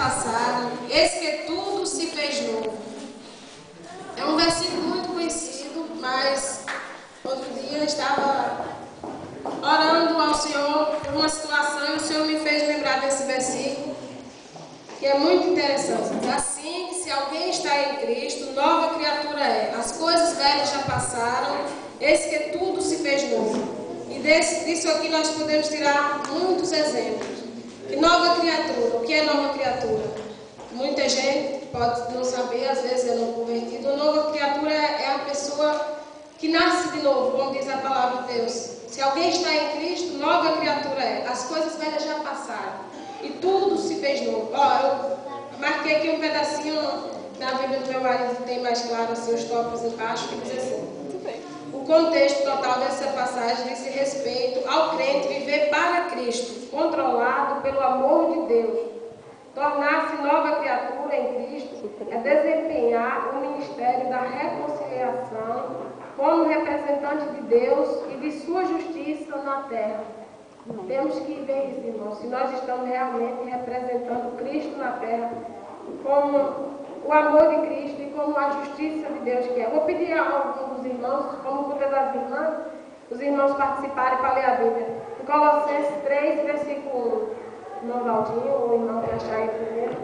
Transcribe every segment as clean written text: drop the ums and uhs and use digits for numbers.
passaram, eis que tudo se fez novo. É um versículo muito conhecido, mas outro dia eu estava orando ao Senhor por uma situação e o Senhor me fez lembrar desse versículo, que é muito interessante. Assim, se alguém está em Cristo, nova criatura é. As coisas velhas já passaram, eis que tudo se fez novo. E disso aqui nós podemos tirar muitos exemplos. Que nova criatura, o que é nova criatura? Muita gente pode não saber, às vezes é não convertido. Uma nova criatura é a pessoa que nasce de novo, como diz a palavra de Deus. Se alguém está em Cristo, nova criatura é. As coisas velhas já passaram e tudo se fez novo. Eu marquei aqui um pedacinho na Bíblia do meu marido, tem mais claro assim os tópicos embaixo, que diz assim: o contexto total dessa passagem diz respeito ao crente viver para Cristo, controlado pelo amor de Deus. Tornar-se nova criatura em Cristo é desempenhar o ministério da reconciliação como representante de Deus e de sua justiça na terra. Temos que ver isso, irmãos, se nós estamos realmente representando Cristo na terra, como o amor de Cristo e como a justiça de Deus que é. Vou pedir a alguns dos irmãos, como cuida das irmãs, os irmãos participarem para ler a Bíblia. Em Colossenses 3, versículo 1. Irmão Valdinho, o irmão que achar aí primeiro.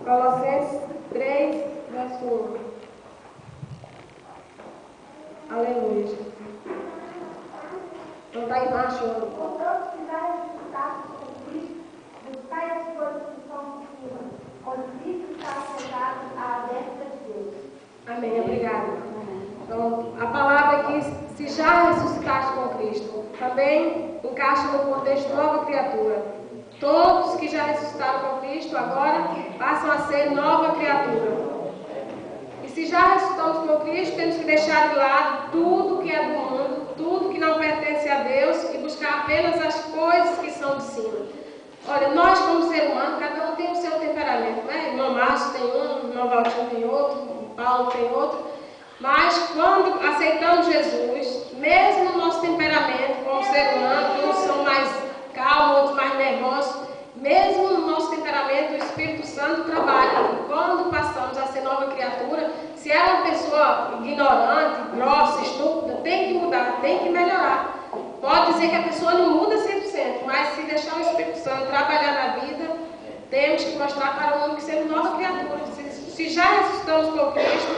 Colossenses 3, verso 1. Aleluia. Não está embaixo. Portanto, se dá resultado com Cristo, buscai as coisas que são de cima, onde Cristo está sentado à destra de Deus. Amém. Obrigada. Então, a palavra aqui, se já ressuscitaste com Cristo, também encaixa no contexto nova criatura. Todos que já ressuscitaram com Cristo agora passam a ser nova criatura. E se já ressuscitamos com Cristo, temos que deixar de lado tudo que é do mundo, tudo que não pertence a Deus e buscar apenas as coisas que são de cima. Olha, nós como ser humano, cada um tem o seu temperamento, né? Irmão Márcio tem um, irmão Valtinho tem outro, Paulo tem outro. Mas quando aceitamos Jesus, mesmo no nosso temperamento como ser humano, uns são mais calmos, outros mais nervosos, mesmo no nosso temperamento, o Espírito Santo trabalha. E quando passamos a ser nova criatura, se é uma pessoa ignorante, grossa, estúpida, tem que mudar, tem que melhorar. Pode dizer que a pessoa não muda 100%, mas se deixar o Espírito Santo trabalhar na vida, temos que mostrar para o mundo que somos nova criatura. Se já ressuscitamos com Cristo,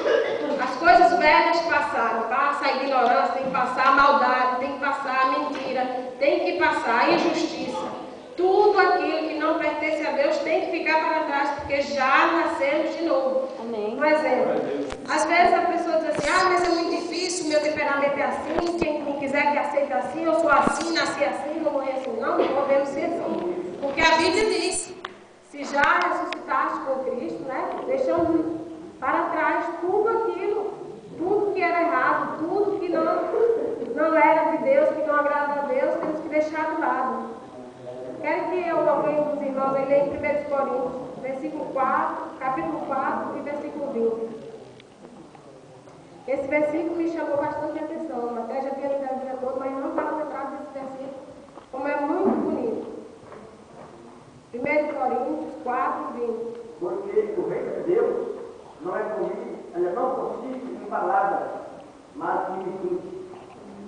as coisas velhas passaram. Passa a ignorância, tem que passar a maldade, tem que passar a mentira, tem que passar a injustiça. Tudo aquilo que não pertence a Deus tem que ficar para trás, porque já nascemos de novo. Amém. Um exemplo. Às vezes a pessoa diz assim: mas é muito difícil, meu temperamento é assim, quem quiser que aceite assim, eu sou assim, nasci assim, vou morrer assim. Não podemos ser assim. Porque a Bíblia diz: se já ressuscitaste com Cristo, né? Deixando para trás tudo aquilo, tudo que era errado, tudo que não era de Deus, que não agrada a Deus, temos que deixar de lado. Quero que alguém dos irmãos aí leia em 1 Coríntios, versículo 4, capítulo 4 e versículo 20. Esse versículo me chamou bastante atenção. Até já tinha lido a Bíblia toda, mas não estava lembrado desse versículo, como é muito bonito. 1 Coríntios 4, 20. Porque o reino de Deus não é comigo, ela não consiste em palavras, mas em virtude.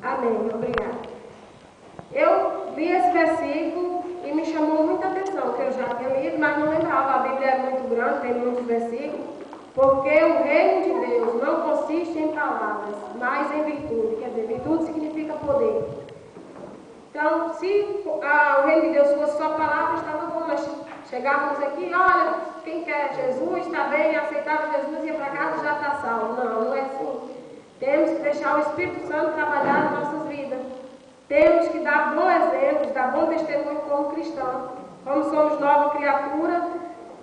Amém. Obrigada. Eu li esse versículo e me chamou muita atenção, que eu já tinha lido, mas não lembrava. A Bíblia é muito grande, tem muitos versículos. Porque o reino de Deus não consiste em palavras, mas em virtude. Quer dizer, virtude significa poder. Então, se o reino de Deus fosse só palavras, estava bom. Nós chegávamos aqui, olha, quem quer Jesus, está bem, aceitava Jesus, ia para casa, já está salvo. Não, não é assim. Temos que deixar o Espírito Santo trabalhar nas nossas vidas. Temos que dar bom exemplo, dar bom testemunho como cristão. Como somos nova criatura,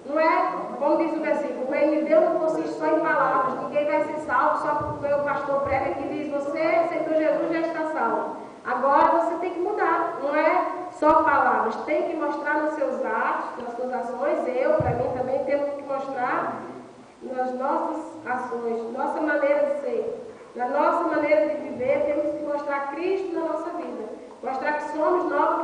não é, como diz o versículo, o reino de Deus não consiste só em palavras. Ninguém vai ser salvo só porque o pastor prega que diz: você aceitou Jesus, já está salvo. Agora você tem que mudar, não é só palavras. Tem que mostrar nos seus atos, nas suas ações. Para mim também, temos que mostrar nas nossas ações, nossa maneira de ser. Na nossa maneira de viver, temos que mostrar Cristo na nossa vida. Mostrar que somos nova